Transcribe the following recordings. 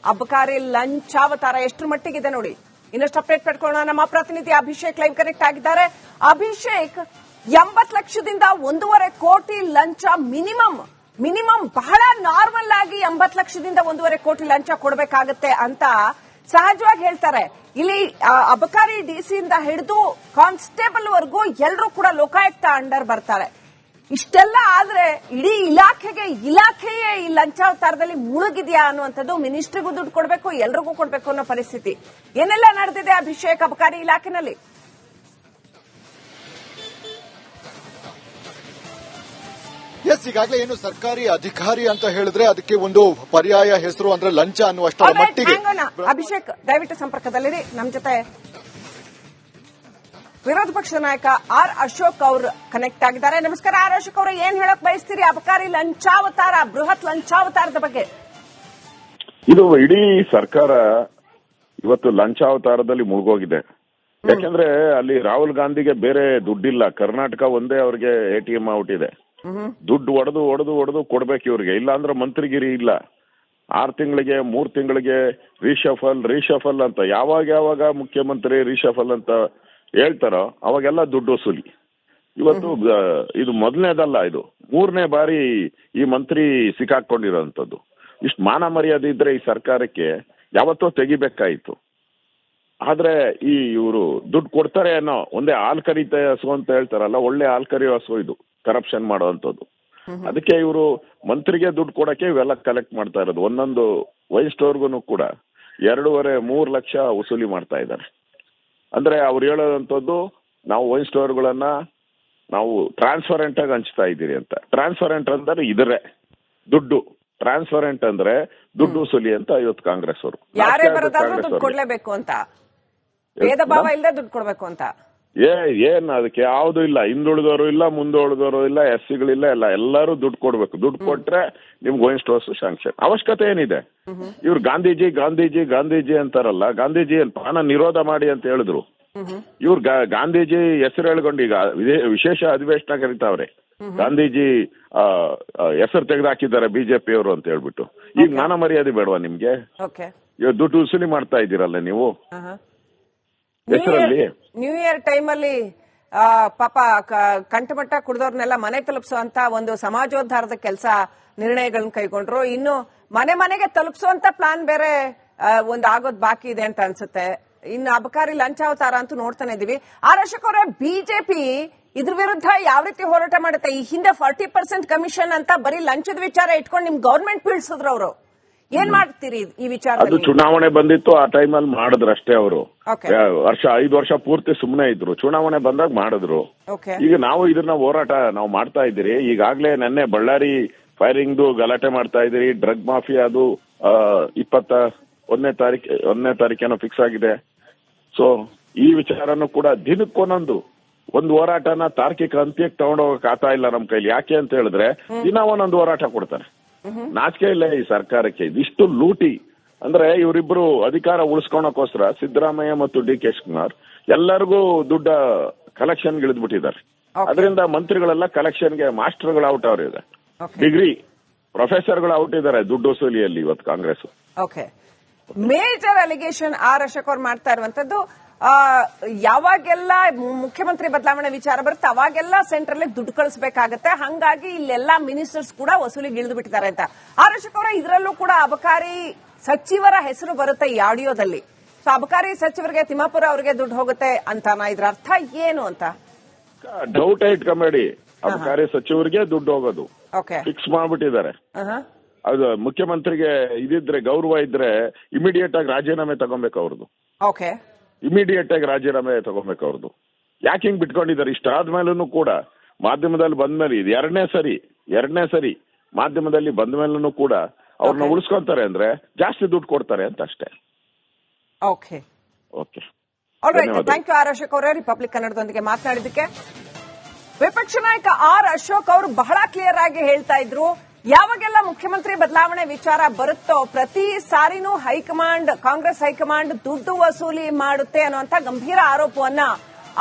ಅಬಕಾರಿ ಲಂಚಾವತಾರ ಎಷ್ಟರ ಮಟ್ಟಿಗಿದೆ ನೋಡಿ. ಇನ್ನಷ್ಟು ಅಪ್ಡೇಟ್ ಪಡ್ಕೊಳ್ಳೋಣ. ನಮ್ಮ ಪ್ರತಿನಿಧಿ ಅಭಿಷೇಕ್ ಲೈವ್ ಕನೆಕ್ಟ್ ಆಗಿದ್ದಾರೆ. ಅಭಿಷೇಕ್, 80 ಲಕ್ಷದಿಂದ 1.5 ಕೋಟಿ ಲಂಚ ಮಿನಿಮಮ್ ಬಹಳ ನಾರ್ಮಲ್ ಆಗಿ 80 ಲಕ್ಷದಿಂದ 1.5 ಕೋಟಿ ಲಂಚ ಕೊಡಬೇಕಾಗತ್ತೆ ಅಂತ ಸಹಜವಾಗಿ ಹೇಳ್ತಾರೆ. ಇಲ್ಲಿ ಅಬಕಾರಿ ಡಿಸಿಯಿಂದ ಹಿಡಿದು ಕಾನ್ಸ್ಟೇಬಲ್ ವರೆಗೂ ಎಲ್ಲರೂ ಕೂಡ ಲೋಕಾಯುಕ್ತ ಅಂಡರ್ ಬರ್ತಾರೆ. ಇಷ್ಟೆಲ್ಲ ಆದ್ರೆ ಇಡೀ ಇಲಾಖೆಯೇ ಈ ಲಂಚಾವತಾರದಲ್ಲಿ ಮುಳುಗಿದೆಯಾ ಅನ್ನುವಂಥದ್ದು. ಮಿನಿಸ್ಟ್ರಿಗೂ ದುಡ್ಡು ಕೊಡಬೇಕು, ಎಲ್ರಿಗೂ ಕೊಡಬೇಕು ಅನ್ನೋ ಪರಿಸ್ಥಿತಿ ಏನೆಲ್ಲ ನಡೆದಿದೆ ಅಭಿಷೇಕ್ ಅಬಕಾರಿ ಇಲಾಖೆನಲ್ಲಿ? ಎಸ್, ಈಗಾಗಲೇ ಏನು ಸರ್ಕಾರಿ ಅಧಿಕಾರಿ ಅಂತ ಹೇಳಿದ್ರೆ ಅದಕ್ಕೆ ಒಂದು ಪರ್ಯಾಯ ಹೆಸರು ಅಂದ್ರೆ ಲಂಚ ಅನ್ನುವಷ್ಟರ ಮಟ್ಟಿಗೆ. ಅಭಿಷೇಕ್, ದಯವಿಟ್ಟು ಸಂಪರ್ಕದಲ್ಲಿರಿ. ನಮ್ಮ ಜೊತೆ ವಿರೋಧ ಪಕ್ಷದ ನಾಯಕ ಆರ್ ಅಶೋಕ್ ಅವರು ಕನೆಕ್ಟ್ ಆಗಿದ್ದಾರೆ. ನಮಸ್ಕಾರ ಆರ್ ಅಶೋಕ್ ಅವರು, ಏನ್ ಹೇಳಕ್ ಬಯಸ್ತೀರಿ ಅಬಕಾರಿ ಲಂಚಾವತಾರ, ಬೃಹತ್ ಲಂಚಾವತಾರದ ಬಗ್ಗೆ? ಇದು ಇಡೀ ಸರ್ಕಾರ ಇವತ್ತು ಲಂಚಾವತಾರದಲ್ಲಿ ಮುಳುಗೋಗಿದೆ. ಯಾಕೆಂದ್ರೆ ಅಲ್ಲಿ ರಾಹುಲ್ ಗಾಂಧಿಗೆ ಬೇರೆ ದುಡ್ಡಿಲ್ಲ, ಕರ್ನಾಟಕ ಒಂದೇ ಅವ್ರಿಗೆ ATM ಔಟ್ ಇದೆ. ದುಡ್ಡು ಒಡೆದು ಕೊಡ್ಬೇಕು ಇವ್ರಿಗೆ, ಇಲ್ಲ ಅಂದ್ರೆ ಮಂತ್ರಿಗಿರಿ ಇಲ್ಲ. 6 ತಿಂಗಳಿಗೆ 3 ತಿಂಗಳಿಗೆ ರೀಶಫಲ್ ಅಂತ ಯಾವಾಗ ಮುಖ್ಯಮಂತ್ರಿ ರೀಶಫಲ್ ಅಂತ ಹೇಳ್ತಾರೋ ಅವಾಗೆಲ್ಲ ದುಡ್ಡು ವಸೂಲಿ. ಇವತ್ತು ಇದು ಮೊದಲನೇದಲ್ಲ, ಇದು 3ನೇ ಬಾರಿ ಈ ಮಂತ್ರಿ ಸಿಕ್ಕಾಕೊಂಡಿರೋಂಥದ್ದು. ಇಷ್ಟು ಮಾನ ಮರ್ಯಾದೆ ಇದ್ರೆ ಈ ಸರ್ಕಾರಕ್ಕೆ ಯಾವತ್ತೋ ತೆಗಿಬೇಕಾಯ್ತು. ಆದ್ರೆ ಇವರು ದುಡ್ಡು ಕೊಡ್ತಾರೆ ಅನ್ನೋ ಒಂದೇ ಹಾಲ್ ಕರಿತ ಹಸು ಅಂತ ಹೇಳ್ತಾರಲ್ಲ, ಒಳ್ಳೆ ಹಾಲ್ ಕರಿಯೋ ಹಸು ಇದು ಕರಪ್ಷನ್ ಮಾಡುವಂತದ್ದು. ಅದಕ್ಕೆ ಇವರು ಮಂತ್ರಿಗೆ ದುಡ್ಡು ಕೊಡಕ್ಕೆ ಇವೆಲ್ಲ ಕಲೆಕ್ಟ್ ಮಾಡ್ತಾ ಇರೋದು. ಒಂದೊಂದು ವೈನ್ ಸ್ಟೋರ್ಗೂ ಕೂಡ 2.5-3 ಲಕ್ಷ ವಸೂಲಿ ಮಾಡ್ತಾ ಇದ್ದಾರೆ. ಅಂದ್ರೆ ಅವ್ರು ಹೇಳೋದಂಥದ್ದು, ನಾವು ವೈನ್ ಸ್ಟೋರ್ಗಳನ್ನ ನಾವು ಟ್ರಾನ್ಸ್ಪರೆಂಟ್ ಆಗಿ ಹಂಚ್ತಾ ಇದ್ದೀರಿ ಅಂತ. ಟ್ರಾನ್ಸ್ಪರೆಂಟ್ ಅಂದ್ರೆ ಇದ್ರೆ ದುಡ್ಡು, ಟ್ರಾನ್ಸ್ಪರೆಂಟ್ ಅಂದ್ರೆ ದುಡ್ಡು ವಸೂಲಿ ಅಂತ ಇವತ್ತು ಕಾಂಗ್ರೆಸ್ ಅವರು ಯಾರೇ ಬರೋದಾದ್ರೂ ದುಡ್ಡು ಕೊಡ್ಲೇಬೇಕು ಅಂತ, ಭೇದ ಭಾವ ಇಲ್ಲದೆ ದುಡ್ಡು ಕೊಡ್ಬೇಕು ಅಂತ. ಏನ್ ಅದಕ್ಕೆ ಯಾವ್ದು ಇಲ್ಲ, ಹಿಂದುಳಿದವರು ಇಲ್ಲ, ಮುಂದುಳಿದವರು ಇಲ್ಲ, SCಗಳಿಲ್ಲ, ಎಲ್ಲರೂ ದುಡ್ಡು ಕೊಡ್ಬೇಕು. ದುಡ್ಡು ಕೊಟ್ರೆ ನಿಮ್ಗೆ ವೈನ್ ಸ್ಟೋರ್ಸ್ ಶಾಂಕ್ಷನ್. ಅವಶ್ಯಕತೆ ಏನಿದೆ? ಇವ್ರು ಗಾಂಧೀಜಿ ಅಂತಾರಲ್ಲ, ಗಾಂಧೀಜಿ ಪಾನ ನಿರೋಧ ಮಾಡಿ ಅಂತ ಹೇಳಿದ್ರು. ಇವ್ರು ಗಾಂಧೀಜಿ ಹೆಸರು ಹೇಳ್ಕೊಂಡು ಈಗ ವಿಶೇಷ ಅಧಿವೇಶನ ಕರೀತಾವ್ರೆ. ಗಾಂಧೀಜಿ ಹೆಸರು ತೆಗೆದಾಕಿದ್ದಾರೆ ಬಿಜೆಪಿ ಅವರು ಅಂತ ಹೇಳ್ಬಿಟ್ಟು. ಈಗ ಮಾನ ಮರ್ಯಾದೆ ಬೇಡವಾ ನಿಮ್ಗೆ? ಇವಾಗ ದುಡ್ಡು ವಸೂಲಿ ಮಾಡ್ತಾ ಇದ್ದೀರಲ್ಲ ನೀವು ಹೆಸರಲ್ಲಿ. ನ್ಯೂ ಇಯರ್ ಟೈಮಲ್ಲಿ ಪಾಪ ಕಂಠಮಟ್ಟ ಕುಡಿದವ್ರನ್ನೆಲ್ಲ ಮನೆ ತಲುಪಿಸುವಂತ ಒಂದು ಸಮಾಜೋದ್ಧಾರದ ಕೆಲಸ ನಿರ್ಣಯಗಳನ್ನ ಕೈಗೊಂಡ್ರು. ಇನ್ನು ಮನೆಗೆ ತಲುಪಿಸುವಂತ ಪ್ಲಾನ್ ಬೇರೆ ಒಂದು ಆಗೋದ್ ಬಾಕಿ ಇದೆ ಅಂತ ಅನ್ಸುತ್ತೆ. ಇನ್ನು ಅಬಕಾರಿ ಲಂಚಾವತಾರ ಅಂತೂ ನೋಡ್ತಾನೆ ಇದೀವಿ. ಆರ್ ಅಶೋಕ್ ಅವರೇ, ಬಿಜೆಪಿ ಇದ್ರ ವಿರುದ್ಧ ಯಾವ ರೀತಿ ಹೋರಾಟ ಮಾಡುತ್ತೆ? ಈ ಹಿಂದೆ 40% ಕಮಿಷನ್ ಅಂತ ಬರೀ ಲಂಚದ ವಿಚಾರ ಇಟ್ಕೊಂಡು ನಿಮ್ ಗವರ್ಮೆಂಟ್ ಬೀಳ್ಸಿದ್ರು ಅವರು. ಏನ್ ಮಾಡ್ತೀರಿ ಈ ವಿಚಾರದಲ್ಲಿ? ಅದು ಚುನಾವಣೆ ಬಂದಿತ್ತು, ಆ ಟೈಮಲ್ಲಿ ಮಾಡಿದ್ರು ಅಷ್ಟೇ. ಅವರು 5 ವರ್ಷ ಪೂರ್ತಿ ಸುಮ್ಮನೆ ಇದ್ರು. ಚುನಾವಣೆ ಬಂದಾಗ ಮಾಡಿದ್ರು. ಈಗ ನಾವು ಇದನ್ನ ಹೋರಾಟ ನಾವು ಮಾಡ್ತಾ ಇದ್ದೀರಿ. ಈಗಾಗಲೇ ನೆನ್ನೆ ಬಳ್ಳಾರಿ ಫೈರಿಂಗ್ದು ಗಲಾಟೆ ಮಾಡ್ತಾ ಇದ್ದೀರಿ. ಡ್ರಗ್ ಮಾಫಿಯಾದು 21ನೇ ತಾರೀಕೇನೋ ಫಿಕ್ಸ್ ಆಗಿದೆ. ಸೊ ಈ ವಿಚಾರನೂ ಕೂಡ ದಿನಕ್ಕೊಂದೊಂದು ಒಂದು ಹೋರಾಟನ ತಾರ್ಕಿಕ ಅಂತ್ಯಕ್ಕೆ ತಗೊಂಡೋಗಕ್ ಆಗ್ತಾ ಇಲ್ಲ ನಮ್ ಕೈಲಿ. ಯಾಕೆ ಅಂತ ಹೇಳಿದ್ರೆ ದಿನ ಒಂದೊಂದು ಹೋರಾಟ ಕೊಡ್ತಾರೆ. ನಾಚಿಕೆ ಇಲ್ಲ ಈ ಸರ್ಕಾರಕ್ಕೆ. ಇದಿಷ್ಟು ಲೂಟಿ ಅಂದ್ರೆ ಇವರಿಬ್ರು ಅಧಿಕಾರ ಉಳಿಸ್ಕೊಳಕೋಸ್ಕರ ಸಿದ್ದರಾಮಯ್ಯ ಮತ್ತು DK ಶಿವಕುಮಾರ್ ಎಲ್ಲರಿಗೂ ದುಡ್ಡ ಕಲೆಕ್ಷನ್ ಇಳಿದ್ಬಿಟ್ಟಿದ್ದಾರೆ. ಅದರಿಂದ ಮಂತ್ರಿಗಳೆಲ್ಲ ಕಲೆಕ್ಷನ್ಗೆ ಮಾಸ್ಟರ್ಗಳು ಔಟ್ ಅವರಿದೆ, ಡಿಗ್ರಿ ಪ್ರೊಫೆಸರ್ಗಳು ಔಟ್ ಇದ್ದಾರೆ ದುಡ್ಡು ವಸೂಲಿಯಲ್ಲಿ ಇವತ್ತು Congress. Major allegation R Ashok ಅವ್ರು ಮಾಡ್ತಾ ಇರುವಂತದ್ದು, ಯಾವಾಗೆಲ್ಲ ಮುಖ್ಯಮಂತ್ರಿ ಬದಲಾವಣೆ ವಿಚಾರ ಬರುತ್ತೆ ಅವಾಗೆಲ್ಲ ಸೆಂಟ್ರಲ್ ದುಡ್ಡು ಕಳಿಸಬೇಕಾಗತ್ತೆ, ಹಂಗಾಗಿ ಇಲ್ಲೆಲ್ಲಾ ಮಿನಿಸ್ಟರ್ಸ್ ಕೂಡ ವಸೂಲಿಗೆ ಇಳಿದು ಬಿಟ್ಟಿದ್ದಾರೆ ಅಂತ. ಆರ್ ಅಶೋಕ್ ಅವರ ಇದರಲ್ಲೂ ಕೂಡ ಅಬಕಾರಿ ಸಚಿವರ ಹೆಸರು ಬರುತ್ತೆ ಈ ಆಡಿಯೋದಲ್ಲಿ. ಸೊ ಅಬಕಾರಿ ಸಚಿವರಿಗೆ, ತಿಮ್ಮಾಪುರ ಅವರಿಗೆ ದುಡ್ಡು ಹೋಗುತ್ತೆ ಅಂತಾನ? ಇದ್ರ ಅರ್ಥ ಏನು ಅಂತ ಡೌಟ್ ಇಟ್ಕೊಂಬೇಡಿ. ಅಬಕಾರಿ ಸಚಿವರಿಗೆ ದುಡ್ಡು ಹೋಗೋದು ಫಿಕ್ಸ್ ಮಾಡ್ಬಿಟ್ಟಿದ್ದಾರೆ. ಅದು ಮುಖ್ಯಮಂತ್ರಿಗೆ ಇದಿದ್ರೆ, ಗೌರವ ಇದ್ರೆ ಇಮಿಡಿಯೇಟ್ ಆಗಿ ರಾಜೀನಾಮೆ ತಗೊಬೇಕು ಅವ್ರದ್ದು. ಇಮಿಡಿಯೇಟ್ ಆಗಿ ರಾಜೀನಾಮೆ ತಗೊಬೇಕು ಅವ್ರದ್ದು. ಯಾಕೆ ಹಿಂಗ್ ಬಿಟ್ಕೊಂಡಿದ್ದಾರೆ? ಇಷ್ಟಾದ್ಮೇಲೂ ಕೂಡ ಮಾಧ್ಯಮದಲ್ಲಿ ಬಂದ್ಮೇಲೆ ಇದು ಎರಡನೇ ಸರಿ ಮಾಧ್ಯಮದಲ್ಲಿ ಬಂದ ಮೇಲೂ ಕೂಡ ಅವ್ರನ್ನ ಉಳಿಸ್ಕೊಂತಾರೆ ಅಂದ್ರೆ ಜಾಸ್ತಿ ದುಡ್ಡು ಕೊಡ್ತಾರೆ ಅಂತ ಅಷ್ಟೇ. Okay, thank you R Ashok ಅವರೇ ರಿಪಬ್ಲಿಕ್ ಕನ್ನಡದೊಂದಿಗೆ ಮಾತನಾಡಿದ್ದಕ್ಕೆ. ವಿಪಕ್ಷ ನಾಯಕ ಆರ್ ಅಶೋಕ್ ಅವರು ಬಹಳ ಕ್ಲಿಯರ್ ಆಗಿ ಹೇಳ್ತಾ ಇದ್ರು, ಯಾವಾಗೆಲ್ಲ ಮುಖ್ಯಮಂತ್ರಿ ಬದಲಾವಣೆ ವಿಚಾರ ಬರುತ್ತೋ ಪ್ರತಿ ಸಾರಿನೂ ಕಾಂಗ್ರೆಸ್ ಹೈಕಮಾಂಡ್ ದುಡ್ಡು ವಸೂಲಿ ಮಾಡುತ್ತೆ ಅನ್ನುವಂತ ಗಂಭೀರ ಆರೋಪವನ್ನ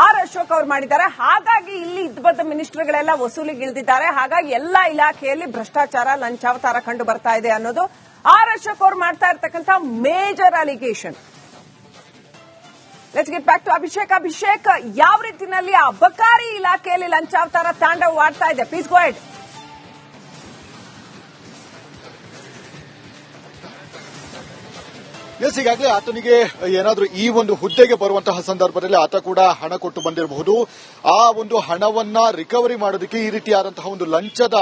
ಆರ್ ಅಶೋಕ್ ಅವರು ಮಾಡಿದ್ದಾರೆ. ಹಾಗಾಗಿ ಇಲ್ಲಿ ಇದ್ದ ಮಿನಿಸ್ಟರ್ಗಳೆಲ್ಲ ವಸೂಲಿಗೆ ಇಳಿದಿದ್ದಾರೆ. ಹಾಗಾಗಿ ಎಲ್ಲಾ ಇಲಾಖೆಯಲ್ಲಿ ಭ್ರಷ್ಟಾಚಾರ, ಲಂಚಾವತಾರ ಕಂಡು ಬರ್ತಾ ಇದೆ ಅನ್ನೋದು ಆರ್ ಅಶೋಕ್ ಅವರು ಮಾಡ್ತಾ ಇರ್ತಕ್ಕಂಥ major allegation. Let's get back to Abhishek. Abhishek, ಯಾವ ರೀತಿಯಲ್ಲಿ ಆ ಅಬಕಾರಿ ಇಲಾಖೆಯಲ್ಲಿ ಲಂಚಾವತಾರ ತಾಂಡವವಾಡ್ತಾ ಇದೆ? Please go ahead. ಎಸ್, ಈಗಾಗಲೇ ಆತನಿಗೆ ಏನಾದ್ರೂ ಈ ಒಂದು ಹುದ್ದೆಗೆ ಬರುವಂತಹ ಸಂದರ್ಭದಲ್ಲಿ ಆತ ಕೂಡ ಹಣ ಕೊಟ್ಟು ಬಂದಿರಬಹುದು. ಆ ಒಂದು ಹಣವನ್ನ ರಿಕವರಿ ಮಾಡೋದಕ್ಕೆ ಈ ರೀತಿಯಾದಂತಹ ಒಂದು ಲಂಚದ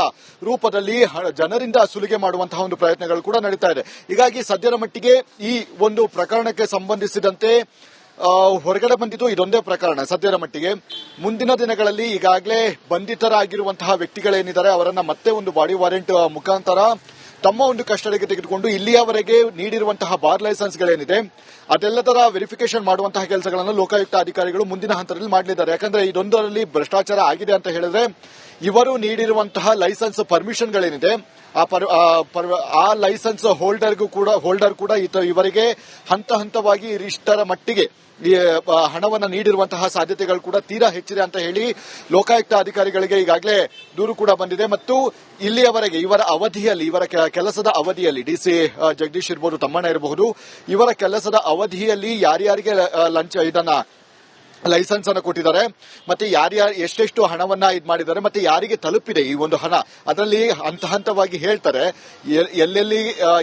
ರೂಪದಲ್ಲಿ ಜನರಿಂದ ಸುಲಿಗೆ ಮಾಡುವಂತಹ ಒಂದು ಪ್ರಯತ್ನಗಳು ಕೂಡ ನಡೀತಾ ಇದೆ. ಹೀಗಾಗಿ ಸದ್ಯದ ಮಟ್ಟಿಗೆ ಈ ಒಂದು ಪ್ರಕರಣಕ್ಕೆ ಸಂಬಂಧಿಸಿದಂತೆ ಹೊರಗಡೆ ಬಂದಿದ್ದು ಇದೊಂದೇ ಪ್ರಕರಣ ಸದ್ಯದ ಮಟ್ಟಿಗೆ. ಮುಂದಿನ ದಿನಗಳಲ್ಲಿ ಈಗಾಗಲೇ ಬಂಧಿತರಾಗಿರುವಂತಹ ವ್ಯಕ್ತಿಗಳೇನಿದ್ದಾರೆ ಅವರನ್ನ ಮತ್ತೆ ಒಂದು ಬಾಡಿ ವಾರೆಂಟ್ ಮುಖಾಂತರ ತಮ್ಮ ಒಂದು ಕಸ್ಟಡಿಗೆ ತೆಗೆದುಕೊಂಡು ಇಲ್ಲಿಯವರೆಗೆ ನೀಡಿರುವಂತಹ ಬಾರ್ ಲೈಸೆನ್ಸ್ಗಳೇನಿದೆ ಅದೆಲ್ಲದರ ವೆರಿಫಿಕೇಶನ್ ಮಾಡುವಂತಹ ಕೆಲಸಗಳನ್ನು ಲೋಕಾಯುಕ್ತ ಅಧಿಕಾರಿಗಳು ಮುಂದಿನ ಹಂತದಲ್ಲಿ ಮಾಡಲಿದ್ದಾರೆ. ಯಾಕಂದ್ರೆ ಇದೊಂದರಲ್ಲಿ ಭ್ರಷ್ಟಾಚಾರ ಆಗಿದೆ ಅಂತ ಹೇಳಿದ್ರೆ ಇವರು ನೀಡಿರುವಂತಹ ಲೈಸೆನ್ಸ್ ಪರ್ಮಿಷನ್ಗಳೇನಿದೆ ಆ ಲೈಸೆನ್ಸ್ ಹೋಲ್ಡರ್ ಕೂಡ ಇವರಿಗೆ ಹಂತ ಹಂತವಾಗಿ ಇಷ್ಟರ ಮಟ್ಟಿಗೆ ಹಣವನ್ನು ನೀಡಿರುವಂತಹ ಸಾಧ್ಯತೆಗಳು ಕೂಡ ತೀರಾ ಹೆಚ್ಚಿದೆ ಅಂತ ಹೇಳಿ ಲೋಕಾಯುಕ್ತ ಅಧಿಕಾರಿಗಳಿಗೆ ಈಗಾಗಲೇ ದೂರು ಕೂಡ ಬಂದಿದೆ. ಮತ್ತು ಇಲ್ಲಿಯವರೆಗೆ ಇವರ ಕೆಲಸದ ಅವಧಿಯಲ್ಲಿ ಡಿಸಿ ಜಗದೀಶ್ ಇರಬಹುದು, ತಮ್ಮಣ್ಣ ಇರಬಹುದು, ಇವರ ಕೆಲಸದ ಅವಧಿಯಲ್ಲಿ ಯಾರ್ಯಾರಿಗೆ ಇದನ್ನ ಲೈಸೆನ್ಸ್ ಅನ್ನು ಕೊಟ್ಟಿದ್ದಾರೆ, ಮತ್ತೆ ಯಾರ್ಯಾರು ಎಷ್ಟೆಷ್ಟು ಹಣವನ್ನ ಮಾಡಿದ್ದಾರೆ, ಮತ್ತೆ ಯಾರಿಗೆ ತಲುಪಿದೆ ಈ ಒಂದು ಹಣ, ಅದರಲ್ಲಿ ಹಂತ ಹಂತವಾಗಿ ಹೇಳ್ತಾರೆ. ಎಲ್ಲೆಲ್ಲಿ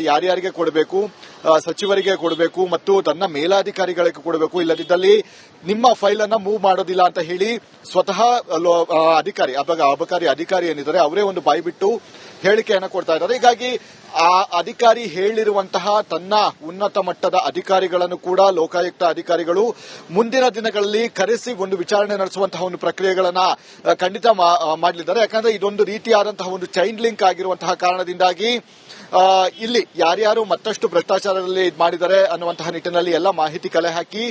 ಯಾರ್ಯಾರಿಗೆ ಕೊಡಬೇಕು, ಸಚಿವರಿಗೆ ಕೊಡಬೇಕು ಮತ್ತು ತನ್ನ ಮೇಲಾಧಿಕಾರಿಗಳಿಗೆ ಕೊಡಬೇಕು, ಇಲ್ಲದಿದ್ದಲ್ಲಿ ನಿಮ್ಮ ಫೈಲ್ ಅನ್ನ ಮೂವ್ ಮಾಡೋದಿಲ್ಲ ಅಂತ ಹೇಳಿ ಸ್ವತಃ ಅಬಕಾರಿ ಅಧಿಕಾರಿ ಏನಿದ್ದಾರೆ ಅವರೇ ಒಂದು ಬಾಯಿ ಬಿಟ್ಟು ಹೇಳಿಕೆಯನ್ನು ಕೊಡ್ತಾ ಇದ್ದಾರೆ. ಹೀಗಾಗಿ ಆ ಅಧಿಕಾರಿ ಹೇಳಿರುವಂತಹ ತನ್ನ ಉನ್ನತ ಮಟ್ಟದ ಅಧಿಕಾರಿಗಳನ್ನು ಕೂಡ ಲೋಕಾಯುಕ್ತ ಅಧಿಕಾರಿಗಳು ಮುಂದಿನ ದಿನಗಳಲ್ಲಿ ಕರೆಸಿ ಒಂದು ವಿಚಾರಣೆ ನಡೆಸುವಂತಹ ಒಂದು ಪ್ರಕ್ರಿಯೆಗಳನ್ನ ಖಂಡಿತ ಮಾಡಲಿದ್ದಾರೆ. ಯಾಕಂದ್ರೆ ಇದೊಂದು ರೀತಿಯಾದಂತಹ ಒಂದು ಚೈನ್ ಲಿಂಕ್ ಆಗಿರುವಂತಹ ಕಾರಣದಿಂದಾಗಿ ಇಲ್ಲಿ ಯಾರ್ಯಾರು ಮತ್ತಷ್ಟು ಭ್ರಷ್ಟಾಚಾರದಲ್ಲಿ ಮಾಡಿದ್ದಾರೆ ಅನ್ನುವಂತಹ ನಿಟ್ಟಿನಲ್ಲಿ ಎಲ್ಲ ಮಾಹಿತಿ ಕಲೆ ಹಾಕಿ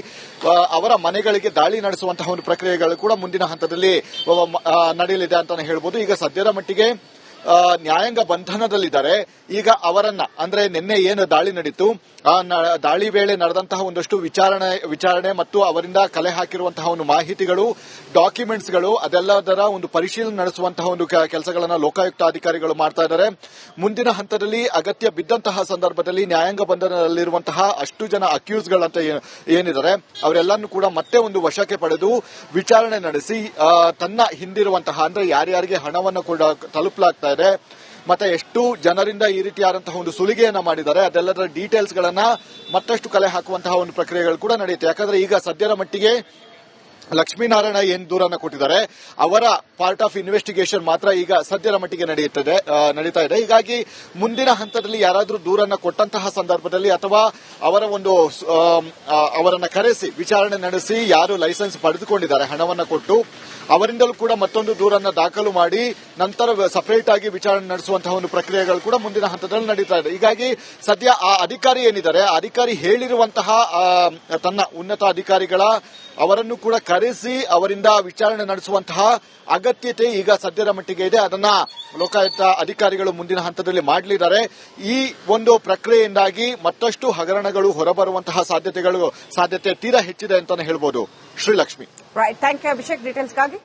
ಅವರ ಮನೆಗಳಿಗೆ ದಾಳಿ ನಡೆಸುವಂತಹ ಒಂದು ಪ್ರಕ್ರಿಯೆಗಳು ಕೂಡ ಮುಂದಿನ ಹಂತದಲ್ಲಿ ನಡೆಯಲಿದೆ ಅಂತಾನೆ ಹೇಳ್ಬೋದು. ಈಗ ಸದ್ಯದ ಮಟ್ಟಿಗೆ ನ್ಯಾಯಾಂಗ ಬಂಧನದಲ್ಲಿದ್ದಾರೆ. ಈಗ ಅವರನ್ನ ಅಂದ್ರೆ ನಿನ್ನೆ ಏನು ದಾಳಿ ನಡೀತು ಆ ದಾಳಿ ವೇಳೆ ನಡೆದಂತಹ ಒಂದಷ್ಟು ವಿಚಾರಣೆ ಮತ್ತು ಅವರಿಂದ ಕಲೆ ಹಾಕಿರುವಂತಹ ಒಂದು ಮಾಹಿತಿಗಳು, ಡಾಕ್ಯುಮೆಂಟ್ಸ್ಗಳು ಅದೆಲ್ಲದರ ಒಂದು ಪರಿಶೀಲನೆ ನಡೆಸುವಂತಹ ಒಂದು ಕೆಲಸಗಳನ್ನ ಲೋಕಾಯುಕ್ತ ಅಧಿಕಾರಿಗಳು ಮಾಡ್ತಾ ಇದ್ದಾರೆ. ಮುಂದಿನ ಹಂತದಲ್ಲಿ ಅಗತ್ಯ ಬಿದ್ದಂತಹ ಸಂದರ್ಭದಲ್ಲಿ ನ್ಯಾಯಾಂಗ ಬಂಧನದಲ್ಲಿರುವಂತಹ ಅಷ್ಟು ಜನ ಅಕ್ಯೂಸ್ಗಳಂತ ಏನಿದ್ದಾರೆ ಅವರೆಲ್ಲರೂ ಕೂಡ ಮತ್ತೆ ಒಂದು ವಶಕ್ಕೆ ಪಡೆದು ವಿಚಾರಣೆ ನಡೆಸಿ ತನ್ನ ಹಿಂದಿರುವಂತಹ ಅಂದ್ರೆ ಯಾರ್ಯಾರಿಗೆ ಹಣವನ್ನು ಕೂಡ ತಲುಪಲಾಗ್ತಾ ಇದೆ ಮತ್ತೆ ಎಷ್ಟು ಜನರಿಂದ ಈ ರೀತಿಯಾದಂತಹ ಒಂದು ಸುಲಿಗೆಯನ್ನ ಮಾಡಿದ್ದಾರೆ ಅದೆಲ್ಲದರ ಡೀಟೇಲ್ಸ್ ಗಳನ್ನ ಮತ್ತಷ್ಟು ಕಲೆ ಹಾಕುವಂತಹ ಒಂದು ಪ್ರಕ್ರಿಯೆಗಳು ಕೂಡ ನಡೆಯುತ್ತೆ. ಯಾಕಂದ್ರೆ ಈಗ ಸದ್ಯದ ಮಟ್ಟಿಗೆ ಲಕ್ಷ್ಮೀನಾರಾಯಣ ಏನ್ ದೂರನ್ನ ಕೊಟ್ಟಿದ್ದಾರೆ ಅವರ ಪಾರ್ಟ್ ಆಫ್ ಇನ್ವೆಸ್ಟಿಗೇಷನ್ ಮಾತ್ರ ಈಗ ಸದ್ಯದ ಮಟ್ಟಿಗೆ ನಡೀತಾ ಇದೆ. ಹೀಗಾಗಿ ಮುಂದಿನ ಹಂತದಲ್ಲಿ ಯಾರಾದ್ರೂ ದೂರನ್ನ ಕೊಟ್ಟಂತಹ ಸಂದರ್ಭದಲ್ಲಿ ಅಥವಾ ಅವರನ್ನ ಕರೆಸಿ ವಿಚಾರಣೆ ನಡೆಸಿ ಯಾರು ಲೈಸೆನ್ಸ್ ಪಡೆದುಕೊಂಡಿದ್ದಾರೆ ಹಣವನ್ನ ಕೊಟ್ಟು ಅವರಿಂದಲೂ ಕೂಡ ಮತ್ತೊಂದು ದೂರನ್ನ ದಾಖಲು ಮಾಡಿ ನಂತರ ಸಪರೇಟ್ ಆಗಿ ವಿಚಾರಣೆ ನಡೆಸುವಂತಹ ಒಂದು ಪ್ರಕ್ರಿಯೆಗಳು ಕೂಡ ಮುಂದಿನ ಹಂತದಲ್ಲಿ ನಡೀತಾ ಇದೆ. ಹೀಗಾಗಿ ಸದ್ಯ ಆ ಅಧಿಕಾರಿ ಏನಿದ್ದಾರೆ ಆ ಅಧಿಕಾರಿ ಹೇಳಿರುವಂತಹ ತನ್ನ ಉನ್ನತ ಅಧಿಕಾರಿಗಳ ಅವರನ್ನು ಕೂಡ ಕರೆಸಿ ಅವರಿಂದ ವಿಚಾರಣೆ ನಡೆಸುವಂತಹ ಅಗತ್ಯತೆ ಈಗ ಸದ್ಯದ ಮಟ್ಟಿಗೆ ಇದೆ. ಅದನ್ನ ಲೋಕಾಯುಕ್ತ ಅಧಿಕಾರಿಗಳು ಮುಂದಿನ ಹಂತದಲ್ಲಿ ಮಾಡಲಿದ್ದಾರೆ. ಈ ಒಂದು ಪ್ರಕ್ರಿಯೆಯಿಂದಾಗಿ ಮತ್ತಷ್ಟು ಹಗರಣಗಳು ಹೊರಬರುವಂತಹ ಸಾಧ್ಯತೆ ತೀರಾ ಹೆಚ್ಚಿದೆ ಅಂತಾನೆ ಹೇಳ್ಬೋದು. Shrilakshmi. Right, thank you Abhishek ಡೀಟೇಲ್ಸ್ಗಾಗಿ.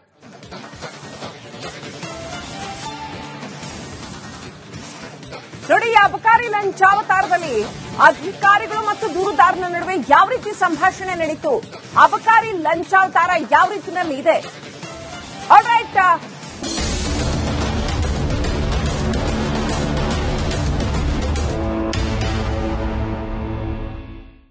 ನೋಡಿ, ಈ ಅಬಕಾರಿ ಲಂಚಾವತಾರದಲ್ಲಿ ಅಧಿಕಾರಿಗಳು ಮತ್ತು ದೂರುದಾರನ ನಡುವೆ ಯಾವ ರೀತಿ ಸಂಭಾಷಣೆ ನಡೀತು, ಅಬಕಾರಿ ಲಂಚಾವತಾರ ಯಾವ ರೀತಿಯಲ್ಲಿ ಇದೆ. ಆಲ್ರೈಟ್,